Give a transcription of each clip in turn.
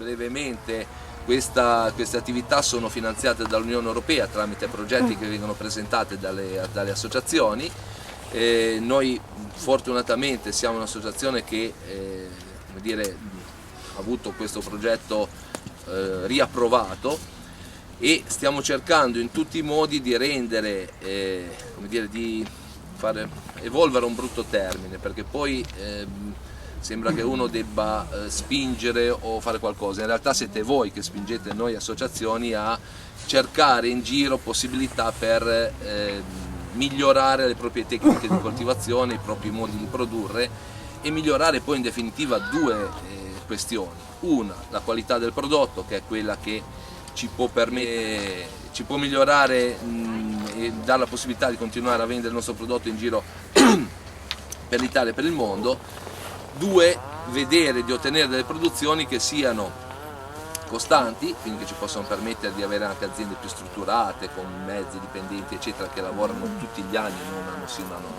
brevemente, queste attività sono finanziate dall'Unione Europea tramite progetti che vengono presentati dalle associazioni. Noi fortunatamente siamo un'associazione che come dire, ha avuto questo progetto riapprovato e stiamo cercando in tutti i modi di rendere, come dire, di fare evolvere un brutto termine, perché poi sembra che uno debba spingere o fare qualcosa. In realtà siete voi che spingete noi associazioni a cercare in giro possibilità per migliorare le proprie tecniche di coltivazione, i propri modi di produrre e migliorare poi in definitiva due questioni. Una, la qualità del prodotto, che è quella che ci può migliorare e dare la possibilità di continuare a vendere il nostro prodotto in giro per l'Italia e per il mondo. Due, vedere di ottenere delle produzioni che siano costanti, quindi che ci possono permettere di avere anche aziende più strutturate, con mezzi dipendenti eccetera, che lavorano tutti gli anni, non hanno sì una no.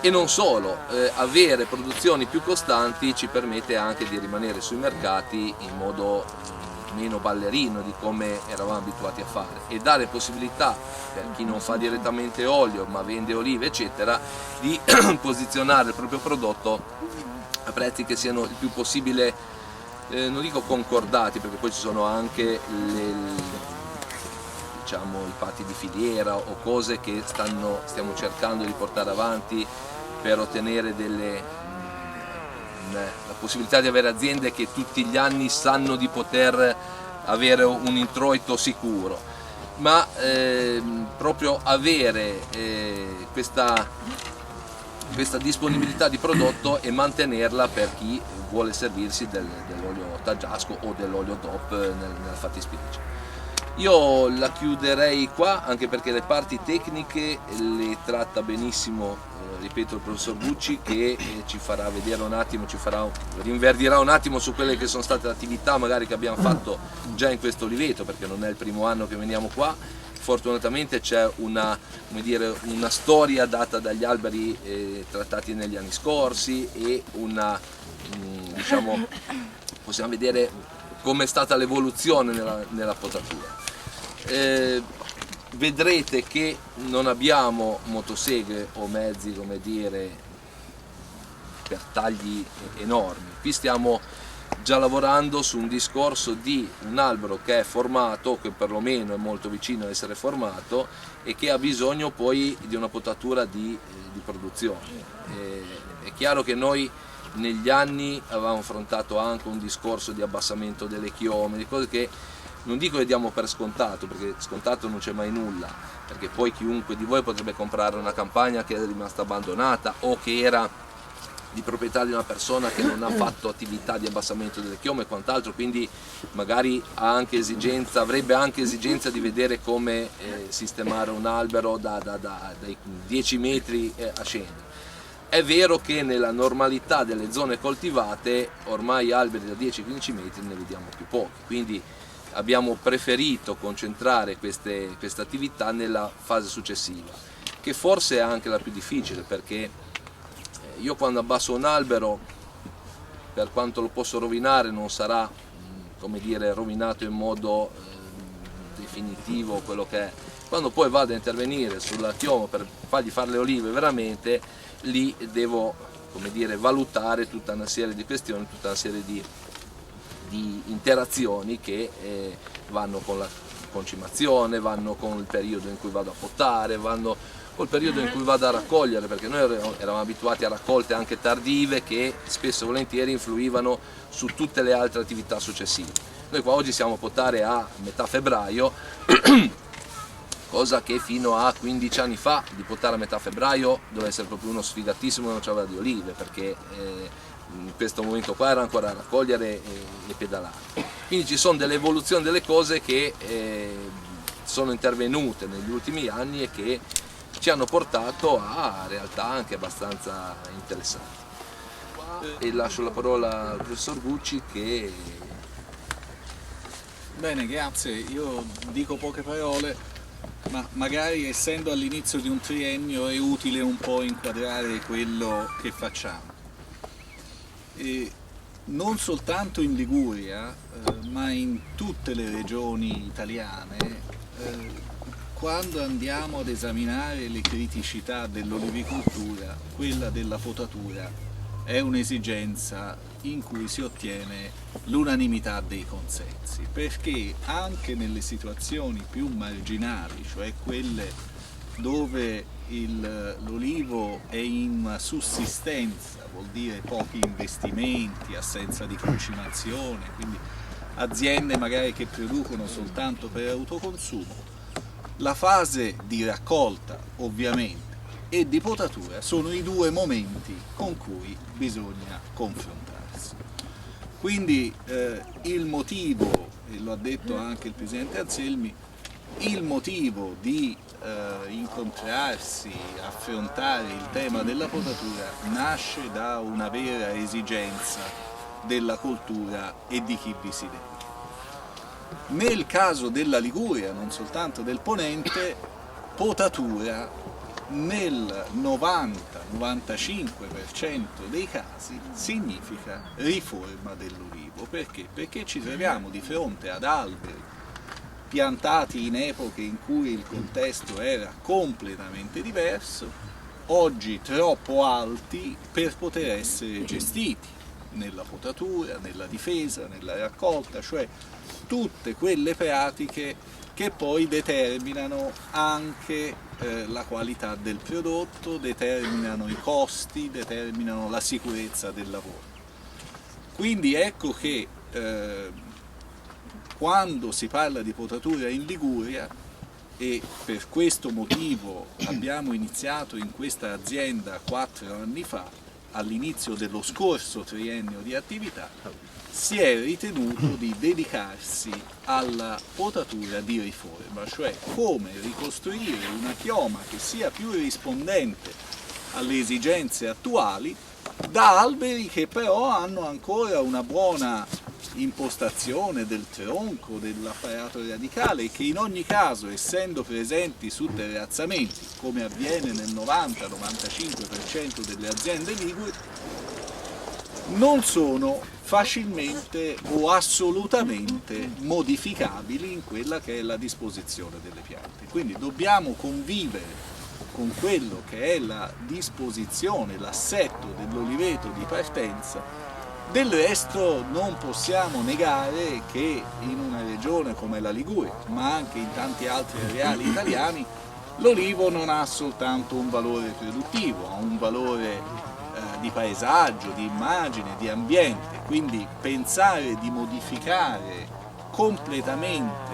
E non solo, avere produzioni più costanti ci permette anche di rimanere sui mercati in modo meno ballerino di come eravamo abituati a fare e dare possibilità per chi non fa direttamente olio ma vende olive eccetera di posizionare il proprio prodotto a prezzi che siano il più possibile, non dico concordati, perché poi ci sono anche diciamo, i patti di filiera o cose che stiamo cercando di portare avanti per ottenere la possibilità di avere aziende che tutti gli anni sanno di poter avere un introito sicuro, ma proprio avere questa disponibilità di prodotto e mantenerla per chi vuole servirsi dell'olio taggiasco o dell'olio DOP nella fattispecie. Io la chiuderei qua, anche perché le parti tecniche le tratta benissimo, ripeto, il professor Gucci, che ci farà vedere un attimo, rinverdirà un attimo su quelle che sono state le attività magari che abbiamo fatto già in questo oliveto, perché non è il primo anno che veniamo qua. Fortunatamente c'è una storia data dagli alberi trattati negli anni scorsi e diciamo, possiamo vedere come è stata l'evoluzione nella potatura. Vedrete che non abbiamo motoseghe o mezzi, come dire, per tagli enormi. Qui stiamo già lavorando su un discorso di un albero che è formato, che perlomeno è molto vicino ad essere formato e che ha bisogno poi di una potatura di produzione. È chiaro che noi negli anni avevamo affrontato anche un discorso di abbassamento delle chiome, di cose che non dico che diamo per scontato, perché scontato non c'è mai nulla, perché poi chiunque di voi potrebbe comprare una campagna che è rimasta abbandonata o che era di proprietà di una persona che non ha fatto attività di abbassamento delle chiome e quant'altro, quindi magari avrebbe anche esigenza di vedere come sistemare un albero dai 10 metri a scendere. È vero che nella normalità delle zone coltivate ormai alberi da 10-15 metri ne vediamo più pochi, quindi abbiamo preferito concentrare queste attività nella fase successiva, che forse è anche la più difficile, perché io quando abbasso un albero, per quanto lo posso rovinare, non sarà, come dire, rovinato in modo definitivo quello che è. Quando poi vado a intervenire sulla chioma per fargli fare le olive veramente, lì devo, come dire, valutare tutta una serie di questioni, tutta una serie di interazioni che vanno con la concimazione, vanno con il periodo in cui vado a potare, vanno col periodo in cui vado a raccogliere, perché noi eravamo abituati a raccolte anche tardive che spesso e volentieri influivano su tutte le altre attività successive. Noi qua oggi siamo a potare a metà febbraio, cosa che fino a 15 anni fa di potare a metà febbraio doveva essere proprio uno sfigatissimo che non c'aveva di olive, perché in questo momento qua era ancora a raccogliere e pedalare. Quindi ci sono delle evoluzioni delle cose che sono intervenute negli ultimi anni e che ci hanno portato a realtà anche abbastanza interessanti. E lascio la parola al professor Gucci che... Bene, grazie. Io dico poche parole, ma magari essendo all'inizio di un triennio è utile un po' inquadrare quello che facciamo. non soltanto in Liguria, ma in tutte le regioni italiane, quando andiamo ad esaminare le criticità dell'olivicoltura, quella della potatura è un'esigenza in cui si ottiene l'unanimità dei consensi, perché anche nelle situazioni più marginali, cioè quelle dove l'olivo è in sussistenza, vuol dire pochi investimenti, assenza di concimazione, quindi aziende magari che producono soltanto per autoconsumo, la fase di raccolta ovviamente e di potatura sono i due momenti con cui bisogna confrontarsi. Quindi il motivo, e lo ha detto anche il Presidente Anselmi, il motivo di incontrarsi, affrontare il tema della potatura nasce da una vera esigenza della cultura e di chi vi si dedica. Nel caso della Liguria, non soltanto del Ponente, potatura nel 90-95% dei casi significa riforma dell'olivo. Perché? Perché ci troviamo di fronte ad alberi piantati in epoche in cui il contesto era completamente diverso, oggi troppo alti per poter essere gestiti nella potatura, nella difesa, nella raccolta, cioè tutte quelle pratiche che poi determinano anche la qualità del prodotto, determinano i costi, determinano la sicurezza del lavoro. Quindi ecco che quando si parla di potatura in Liguria, e per questo motivo abbiamo iniziato in questa azienda 4 anni fa, all'inizio dello scorso triennio di attività, si è ritenuto di dedicarsi alla potatura di riforma, cioè come ricostruire una chioma che sia più rispondente alle esigenze attuali da alberi che però hanno ancora una buona impostazione del tronco, dell'apparato radicale e che in ogni caso, essendo presenti su terrazzamenti, come avviene nel 90-95% delle aziende liguri, non sono facilmente o assolutamente modificabili in quella che è la disposizione delle piante. Quindi dobbiamo convivere con quello che è la disposizione, l'assetto dell'oliveto di partenza. Del resto non possiamo negare che in una regione come la Liguria, ma anche in tanti altri areali italiani, l'olivo non ha soltanto un valore produttivo, ha un valore di paesaggio, di immagine, di ambiente. Quindi pensare di modificare completamente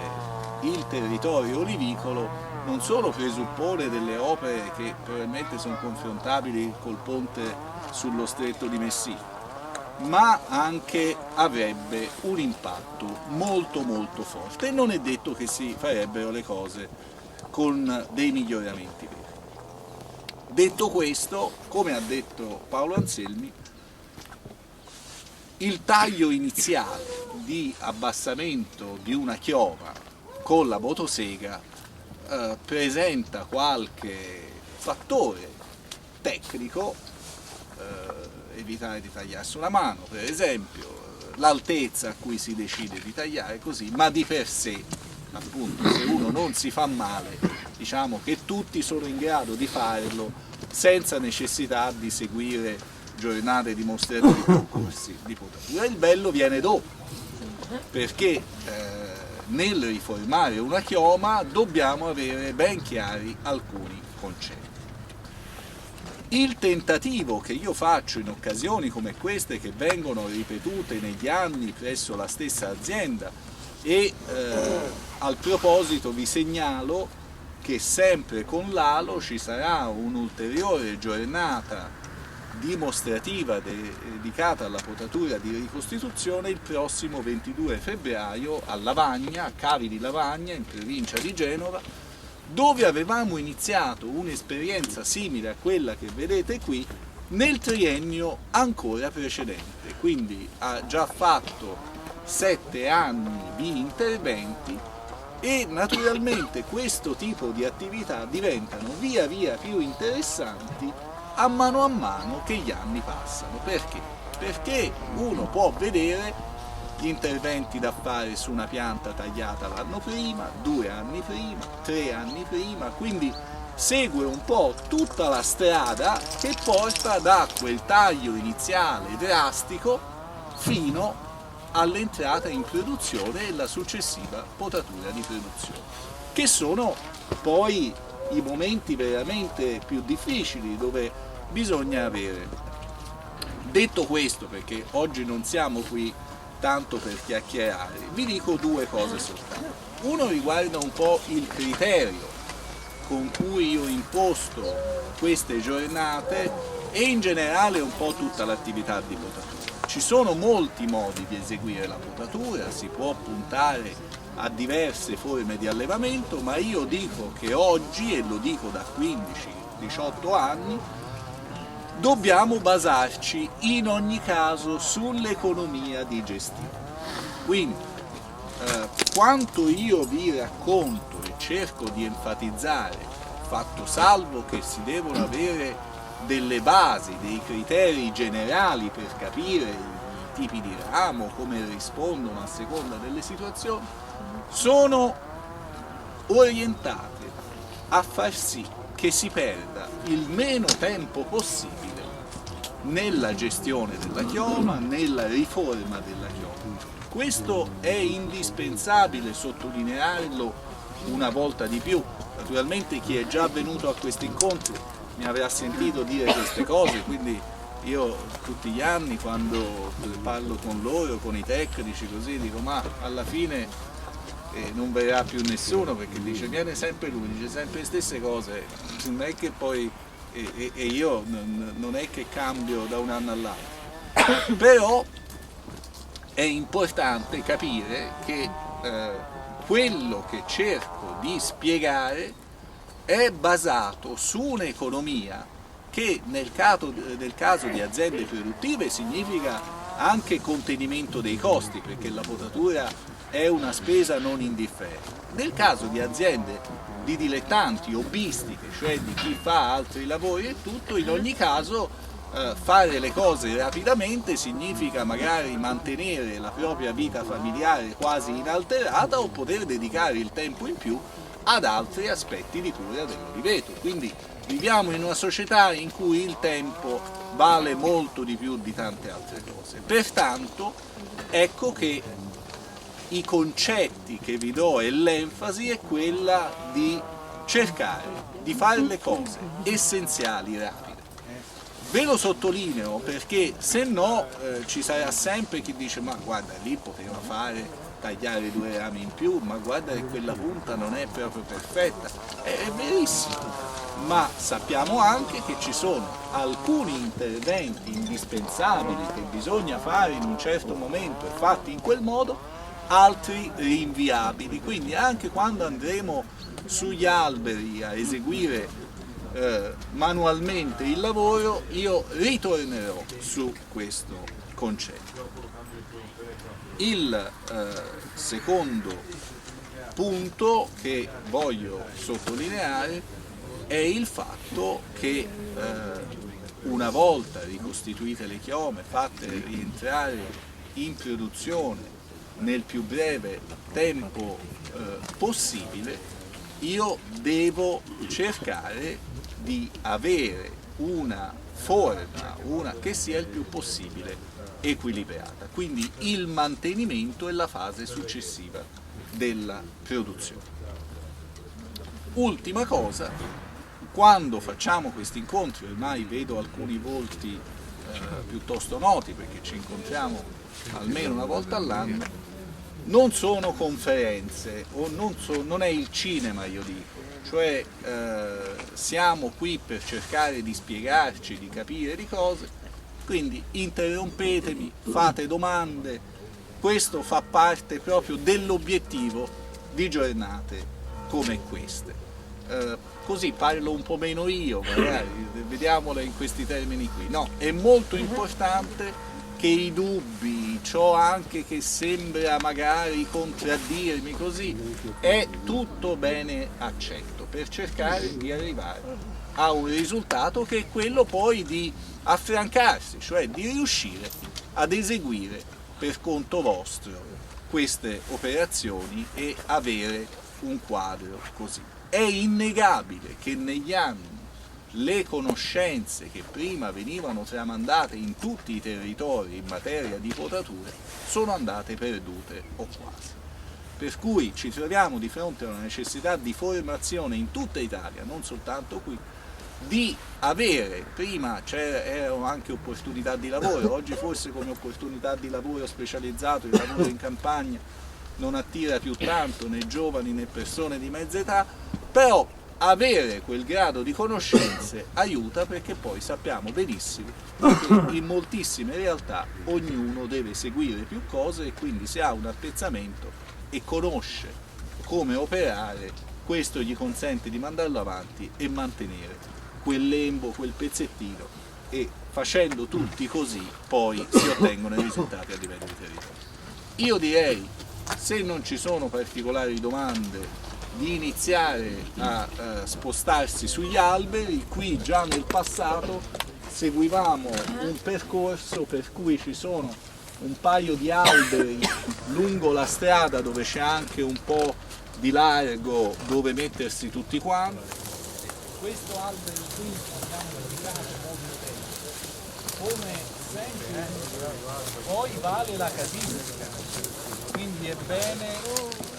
il territorio olivicolo non solo presuppone delle opere che probabilmente sono confrontabili col ponte sullo stretto di Messina, ma anche avrebbe un impatto molto molto forte e non è detto che si farebbero le cose con dei miglioramenti veri. Detto questo, come ha detto Paolo Anselmi, il taglio iniziale di abbassamento di una chioma con la motosega presenta qualche fattore tecnico, evitare di tagliarsi una mano, per esempio, l'altezza a cui si decide di tagliare così, ma di per sé, appunto, se uno non si fa male, diciamo che tutti sono in grado di farlo senza necessità di seguire giornate dimostrative, concorsi di potatura. Il bello viene dopo, perché nel riformare una chioma dobbiamo avere ben chiari alcuni concetti. Il tentativo che io faccio in occasioni come queste, che vengono ripetute negli anni presso la stessa azienda, e al proposito vi segnalo che sempre con l'ALO ci sarà un'ulteriore giornata dimostrativa dedicata alla potatura di ricostituzione il prossimo 22 febbraio a Lavagna, a Cavi di Lavagna, in provincia di Genova, dove avevamo iniziato un'esperienza simile a quella che vedete qui nel triennio ancora precedente. Quindi ha già fatto 7 anni di interventi e naturalmente questo tipo di attività diventano via via più interessanti a mano che gli anni passano. Perché? perché uno può vedere gli interventi da fare su una pianta tagliata l'anno prima, 2 anni prima, 3 anni prima, quindi segue un po' tutta la strada che porta da quel taglio iniziale drastico fino all'entrata in produzione e la successiva potatura di produzione, che sono poi i momenti veramente più difficili dove bisogna avere. Detto questo, perché oggi non siamo qui tanto per chiacchierare, vi dico 2 cose soltanto. Uno riguarda un po' il criterio con cui io ho imposto queste giornate e in generale un po' tutta l'attività di potatura. Ci sono molti modi di eseguire la potatura, si può puntare a diverse forme di allevamento, ma io dico che oggi, e lo dico da 15-18 anni, dobbiamo basarci in ogni caso sull'economia di gestione. Quindi quanto io vi racconto e cerco di enfatizzare, fatto salvo che si devono avere delle basi, dei criteri generali per capire i tipi di ramo, come rispondono a seconda delle situazioni, sono orientate a far sì che si perda il meno tempo possibile nella gestione della chioma, nella riforma della chioma. Questo è indispensabile sottolinearlo una volta di più. Naturalmente chi è già venuto a questi incontri mi avrà sentito dire queste cose, quindi io tutti gli anni quando parlo con loro, con i tecnici, così dico ma alla fine non verrà più nessuno, perché dice viene sempre lui, dice sempre le stesse cose, non è che poi e io non è che cambio da un anno all'altro, però è importante capire che quello che cerco di spiegare è basato su un'economia che nel caso di aziende produttive significa anche contenimento dei costi, perché la potatura è una spesa non indifferente. Nel caso di aziende di dilettanti, hobbistiche, cioè di chi fa altri lavori e tutto, in ogni caso fare le cose rapidamente significa magari mantenere la propria vita familiare quasi inalterata o poter dedicare il tempo in più ad altri aspetti di cura dell'oliveto. Quindi viviamo in una società in cui il tempo vale molto di più di tante altre cose. Pertanto ecco che i concetti che vi do e l'enfasi è quella di cercare di fare le cose essenziali rapide. Ve lo sottolineo perché se no ci sarà sempre chi dice ma guarda lì poteva tagliare 2 rami in più, ma guarda che quella punta non è proprio perfetta. È verissimo, ma sappiamo anche che ci sono alcuni interventi indispensabili che bisogna fare in un certo momento e fatti in quel modo, altri rinviabili, quindi anche quando andremo sugli alberi a eseguire manualmente il lavoro, io ritornerò su questo concetto. Il secondo punto che voglio sottolineare è il fatto che una volta ricostituite le chiome, fatte rientrare in produzione nel più breve tempo possibile, io devo cercare di avere una forma che sia il più possibile equilibrata, quindi il mantenimento e la fase successiva della produzione. Ultima cosa, quando facciamo questi incontri, ormai vedo alcuni volti piuttosto noti perché ci incontriamo almeno una volta all'anno, non sono conferenze o non è il cinema, io dico, cioè siamo qui per cercare di spiegarci, di capire di cose, quindi interrompetemi, fate domande, questo fa parte proprio dell'obiettivo di giornate come queste. Così parlo un po' meno io, magari, vediamola in questi termini qui. No, è molto importante che i dubbi, ciò anche che sembra magari contraddirmi così, è tutto bene accetto per cercare di arrivare a un risultato che è quello poi di affrancarsi, cioè di riuscire ad eseguire per conto vostro queste operazioni e avere un quadro così. È innegabile che negli anni le conoscenze che prima venivano tramandate in tutti i territori in materia di potature sono andate perdute o quasi. Per cui ci troviamo di fronte a una necessità di formazione in tutta Italia, non soltanto qui, di avere, prima c'erano anche opportunità di lavoro, oggi forse come opportunità di lavoro specializzato, il lavoro in campagna non attira più tanto né giovani né persone di mezza età, però avere quel grado di conoscenze aiuta, perché poi sappiamo benissimo che in moltissime realtà ognuno deve seguire più cose e quindi se ha un appezzamento e conosce come operare, questo gli consente di mandarlo avanti e mantenere quel lembo, quel pezzettino, e facendo tutti così poi si ottengono i risultati a livello di territorio. Io direi, se non ci sono particolari domande, di iniziare a spostarsi sugli alberi. Qui già nel passato seguivamo un percorso per cui ci sono un paio di alberi lungo la strada dove c'è anche un po' di largo dove mettersi tutti quanti. Questo albero qui abbiamo dedicato molto tempo, come sempre poi vale la casistica, quindi è bene